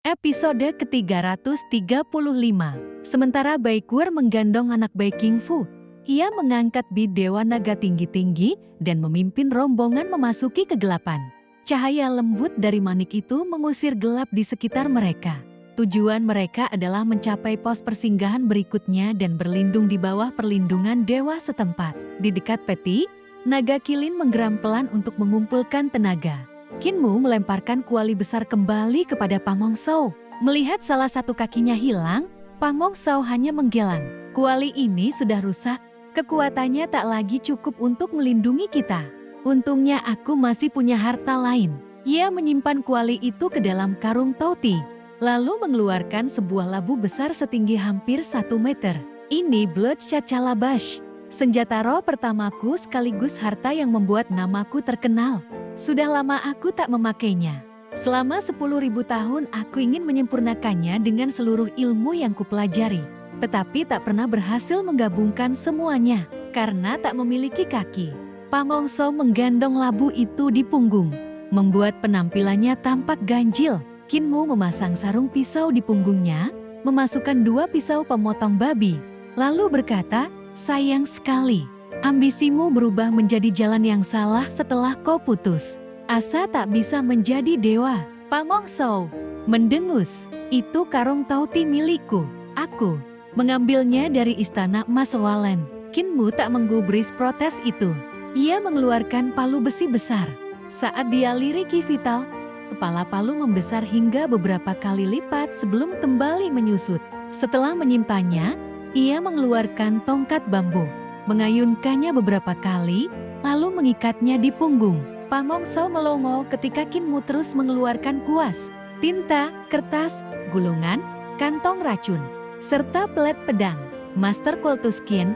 Episode ke-335. Sementara Baikur menggandong anak bayi King Fu, ia mengangkat bid dewa naga tinggi-tinggi dan memimpin rombongan memasuki kegelapan. Cahaya lembut dari manik itu mengusir gelap di sekitar mereka. Tujuan mereka adalah mencapai pos persinggahan berikutnya dan berlindung di bawah perlindungan dewa setempat. Di dekat peti, naga Kilin menggeram pelan untuk mengumpulkan tenaga. Kinmu melemparkan kuali besar kembali kepada Pangong Shou. Melihat salah satu kakinya hilang, Pangong Shou hanya menggelang. Kuali ini sudah rusak, kekuatannya tak lagi cukup untuk melindungi kita. Untungnya aku masih punya harta lain. Ia menyimpan kuali itu ke dalam karung Touti, lalu mengeluarkan sebuah labu besar setinggi hampir 1 meter. Ini Bloodshot Calabash, senjata roh pertamaku sekaligus harta yang membuat namaku terkenal. Sudah lama aku tak memakainya. Selama 10.000 tahun aku ingin menyempurnakannya dengan seluruh ilmu yang kupelajari. Tetapi tak pernah berhasil menggabungkan semuanya, karena tak memiliki kaki. Pangong Shou menggandong labu itu di punggung, membuat penampilannya tampak ganjil. Kinmu memasang sarung pisau di punggungnya, memasukkan 2 pisau pemotong babi, lalu berkata, "Sayang sekali. Ambisimu berubah menjadi jalan yang salah setelah kau putus. Asa tak bisa menjadi dewa." Pangong Shou mendengus, "Itu karung Touti milikku. Aku mengambilnya dari istana Emas Walen." Kinmu tak menggubris protes itu. Ia mengeluarkan palu besi besar. Saat dia liriki vital, kepala palu membesar hingga beberapa kali lipat sebelum kembali menyusut. Setelah menyimpannya, ia mengeluarkan tongkat bambu, mengayunkannya beberapa kali, lalu mengikatnya di punggung. Pangong Shou melongo ketika Kinmu terus mengeluarkan kuas, tinta, kertas, gulungan, kantong racun, serta pelet pedang. "Master Kultus Qin,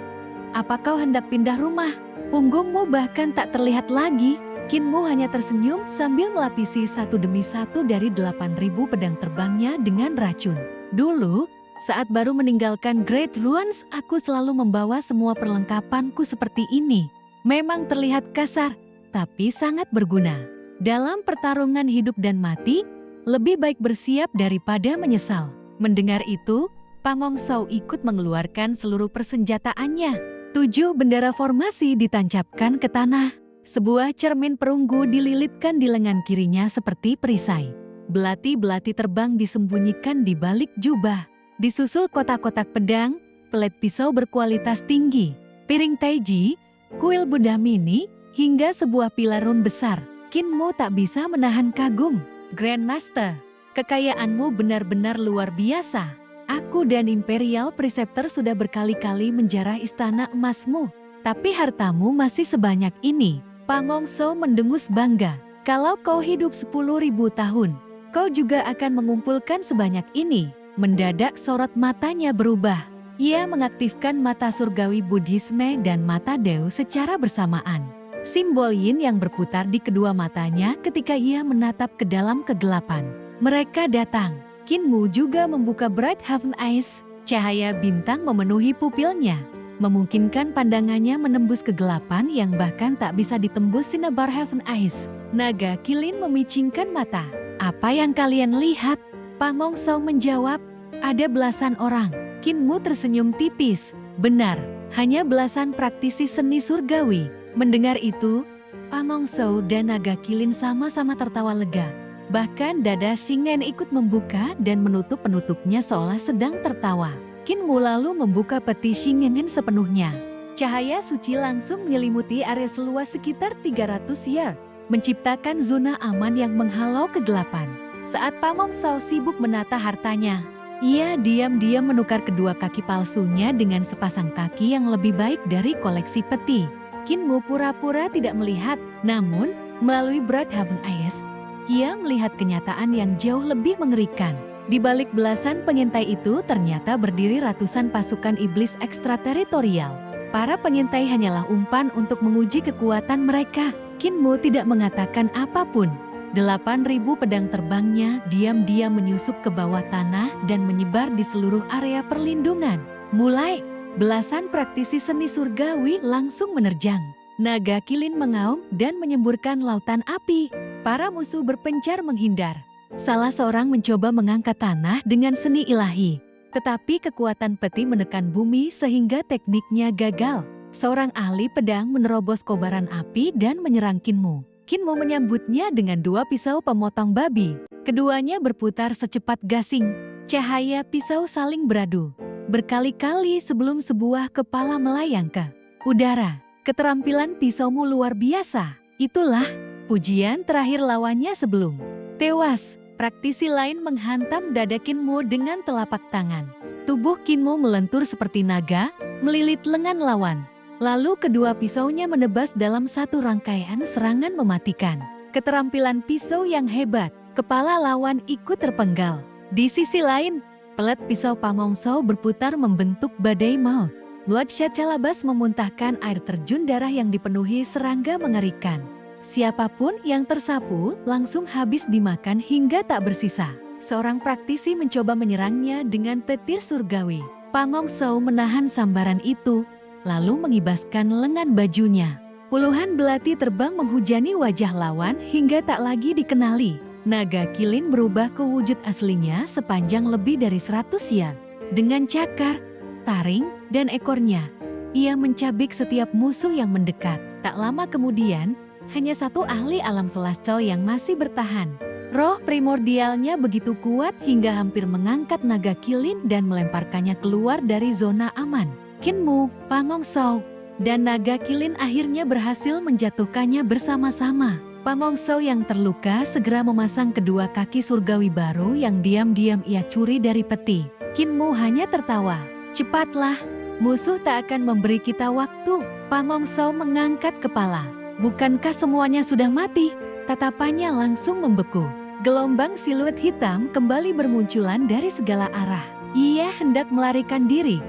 apa kau hendak pindah rumah? Punggungmu bahkan tak terlihat lagi." Kinmu hanya tersenyum sambil melapisi satu demi satu dari 8.000 pedang terbangnya dengan racun. "Dulu, saat baru meninggalkan Great Ruins, aku selalu membawa semua perlengkapanku seperti ini. Memang terlihat kasar, tapi sangat berguna. Dalam pertarungan hidup dan mati, lebih baik bersiap daripada menyesal." Mendengar itu, Pangong Shou ikut mengeluarkan seluruh persenjataannya. 7 bendera formasi ditancapkan ke tanah. Sebuah cermin perunggu dililitkan di lengan kirinya seperti perisai. Belati-belati terbang disembunyikan di balik jubah. Disusul kotak-kotak pedang, pelet pisau berkualitas tinggi, piring taiji, kuil Buddha mini, hingga sebuah pilar run besar. Kinmu tak bisa menahan kagum. "Grandmaster, kekayaanmu benar-benar luar biasa. Aku dan Imperial Preceptor sudah berkali-kali menjarah istana emasmu, tapi hartamu masih sebanyak ini." Pangong Shou mendengus bangga. "Kalau kau hidup 10.000 tahun, kau juga akan mengumpulkan sebanyak ini." Mendadak sorot matanya berubah. Ia mengaktifkan mata surgawi Buddhisme dan mata Deu secara bersamaan. Simbol Yin yang berputar di kedua matanya ketika ia menatap ke dalam kegelapan. Mereka datang. Kinmu juga membuka Bright Heaven Eyes. Cahaya bintang memenuhi pupilnya, memungkinkan pandangannya menembus kegelapan yang bahkan tak bisa ditembus sinebar Heaven Eyes. Naga Kilin memicingkan mata. "Apa yang kalian lihat?" Pangong Shou menjawab, "Ada belasan orang." Kinmu tersenyum tipis. "Benar, hanya belasan praktisi seni surgawi." Mendengar itu, Pangong Shou dan Naga Kilin sama-sama tertawa lega. Bahkan dada Shingen ikut membuka dan menutup penutupnya seolah sedang tertawa. Kinmu lalu membuka peti Shingen sepenuhnya. Cahaya suci langsung menyelimuti area seluas sekitar 300 yard, menciptakan zona aman yang menghalau kegelapan. Saat Pangong Shou sibuk menata hartanya, ia diam-diam menukar kedua kaki palsunya dengan sepasang kaki yang lebih baik dari koleksi peti. Kinmu pura-pura tidak melihat, namun melalui Bright Heaven Eyes, ia melihat kenyataan yang jauh lebih mengerikan. Di balik belasan pengintai itu ternyata berdiri ratusan pasukan iblis ekstrateritorial. Para pengintai hanyalah umpan untuk menguji kekuatan mereka. Kinmu tidak mengatakan apapun. 8.000 pedang terbangnya diam-diam menyusup ke bawah tanah dan menyebar di seluruh area perlindungan. Mulai, belasan praktisi seni surgawi langsung menerjang. Naga Kilin mengaum dan menyemburkan lautan api. Para musuh berpencar menghindar. Salah seorang mencoba mengangkat tanah dengan seni ilahi. Tetapi kekuatan peti menekan bumi sehingga tekniknya gagal. Seorang ahli pedang menerobos kobaran api dan menyerang Kinmu. Kinmu menyambutnya dengan 2 pisau pemotong babi. Keduanya berputar secepat gasing. Cahaya pisau saling beradu. Berkali-kali sebelum sebuah kepala melayang ke udara. Keterampilan pisaumu luar biasa. Itulah pujian terakhir lawannya sebelum tewas. Praktisi lain menghantam dada Kinmu dengan telapak tangan. Tubuh Kinmu melentur seperti naga, melilit lengan lawan. Lalu kedua pisaunya menebas dalam satu rangkaian serangan mematikan. Keterampilan pisau yang hebat, kepala lawan ikut terpenggal. Di sisi lain, pelet pisau Pamongso berputar membentuk badai maut. Bloodshot Calabas memuntahkan air terjun darah yang dipenuhi serangga mengerikan. Siapapun yang tersapu langsung habis dimakan hingga tak bersisa. Seorang praktisi mencoba menyerangnya dengan petir surgawi. Pamongso menahan sambaran itu, lalu mengibaskan lengan bajunya. Puluhan belati terbang menghujani wajah lawan hingga tak lagi dikenali. Naga Kilin berubah ke wujud aslinya sepanjang lebih dari 100 yard. Dengan cakar, taring, dan ekornya, ia mencabik setiap musuh yang mendekat. Tak lama kemudian, hanya satu ahli alam celestial yang masih bertahan. Roh primordialnya begitu kuat hingga hampir mengangkat naga Kilin dan melemparkannya keluar dari zona aman. Kinmu, Pamongso, dan naga Kilin akhirnya berhasil menjatuhkannya bersama-sama. Pamongso yang terluka segera memasang kedua kaki surgawi baru yang diam-diam ia curi dari peti. Kinmu hanya tertawa. Cepatlah, musuh tak akan memberi kita waktu. Pamongso mengangkat kepala. Bukankah semuanya sudah mati? Tatapannya langsung membeku. Gelombang siluet hitam kembali bermunculan dari segala arah. Ia hendak melarikan diri.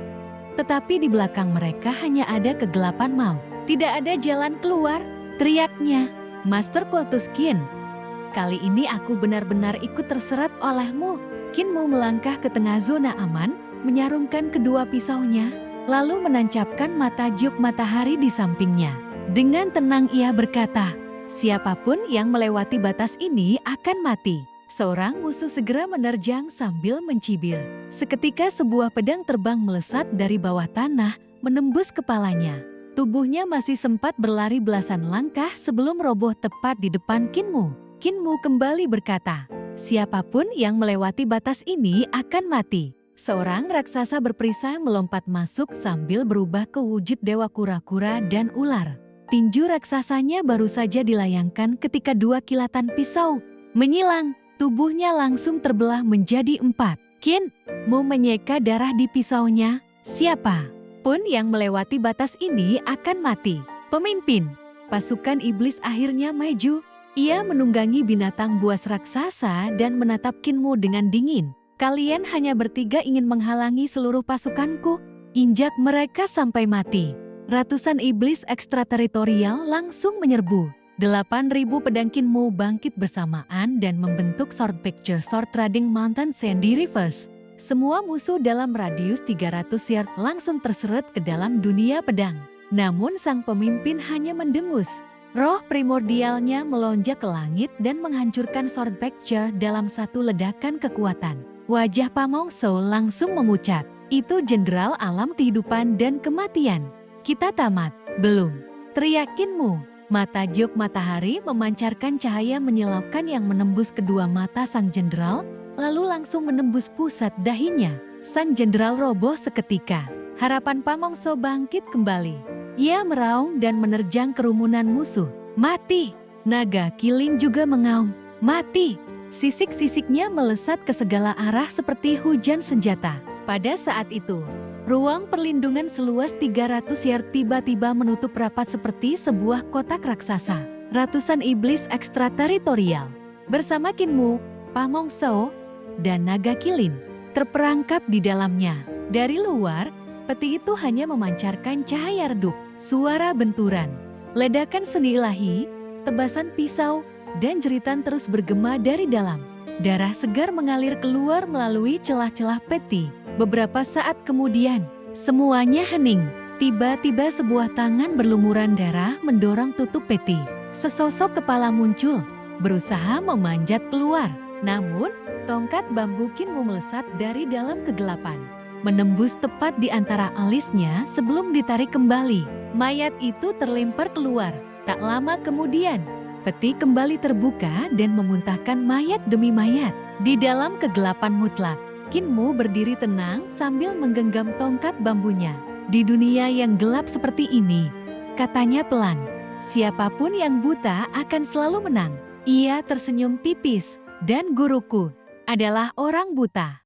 Tetapi di belakang mereka hanya ada kegelapan maut. Tidak ada jalan keluar, teriaknya. Master Kultus Qin, kali ini aku benar-benar ikut terserat olehmu. Kinmu melangkah ke tengah zona aman, menyarungkan kedua pisaunya, lalu menancapkan mata juk matahari di sampingnya. Dengan tenang ia berkata, siapapun yang melewati batas ini akan mati. Seorang musuh segera menerjang sambil mencibir. Seketika sebuah pedang terbang melesat dari bawah tanah, menembus kepalanya. Tubuhnya masih sempat berlari belasan langkah sebelum roboh tepat di depan Kinmu. Kinmu kembali berkata, siapapun yang melewati batas ini akan mati. Seorang raksasa berperisai melompat masuk sambil berubah ke wujud dewa kura-kura dan ular. Tinju raksasanya baru saja dilayangkan ketika 2 kilatan pisau menyilang. Tubuhnya langsung terbelah menjadi 4. Kinmu menyeka darah di pisaunya. Siapa pun yang melewati batas ini akan mati. Pemimpin pasukan iblis akhirnya maju. Ia menunggangi binatang buas raksasa dan menatap Kinmu dengan dingin. Kalian hanya bertiga ingin menghalangi seluruh pasukanku. Injak mereka sampai mati. Ratusan iblis ekstrateritorial langsung menyerbu. 8.000 pedang Kinmu bangkit bersamaan dan membentuk sword picture sword trading mountain sandy rivers. Semua musuh dalam radius 300 yard langsung terseret ke dalam dunia pedang. Namun sang pemimpin hanya mendengus. Roh primordialnya melonjak ke langit dan menghancurkan sword picture dalam satu ledakan kekuatan. Wajah Pamongso langsung memucat. Itu jenderal alam kehidupan dan kematian. Kita tamat, belum? Teriak Kinmu. Mata jok matahari memancarkan cahaya menyilaukan yang menembus kedua mata sang jenderal, lalu langsung menembus pusat dahinya. Sang jenderal roboh seketika. Harapan Pamongso bangkit kembali. Ia meraung dan menerjang kerumunan musuh. Mati! Naga Kilin juga mengaum. Mati! Sisik-sisiknya melesat ke segala arah seperti hujan senjata. Pada saat itu, ruang perlindungan seluas 300 yard tiba-tiba menutup rapat seperti sebuah kotak raksasa. Ratusan iblis ekstrateritorial bersama Kinmu, Pamongso, dan Naga Kilin terperangkap di dalamnya. Dari luar, peti itu hanya memancarkan cahaya redup, suara benturan, ledakan seni ilahi, tebasan pisau, dan jeritan terus bergema dari dalam. Darah segar mengalir keluar melalui celah-celah peti. Beberapa saat kemudian, semuanya hening. Tiba-tiba sebuah tangan berlumuran darah mendorong tutup peti. Sesosok kepala muncul, berusaha memanjat keluar. Namun, tongkat bambu Kinmu melesat dari dalam kegelapan, menembus tepat di antara alisnya sebelum ditarik kembali. Mayat itu terlempar keluar. Tak lama kemudian, peti kembali terbuka dan memuntahkan mayat demi mayat. Di dalam kegelapan mutlak, Kinmu berdiri tenang sambil menggenggam tongkat bambunya. Di dunia yang gelap seperti ini, katanya pelan, siapapun yang buta akan selalu menang. Ia tersenyum tipis, dan guruku adalah orang buta.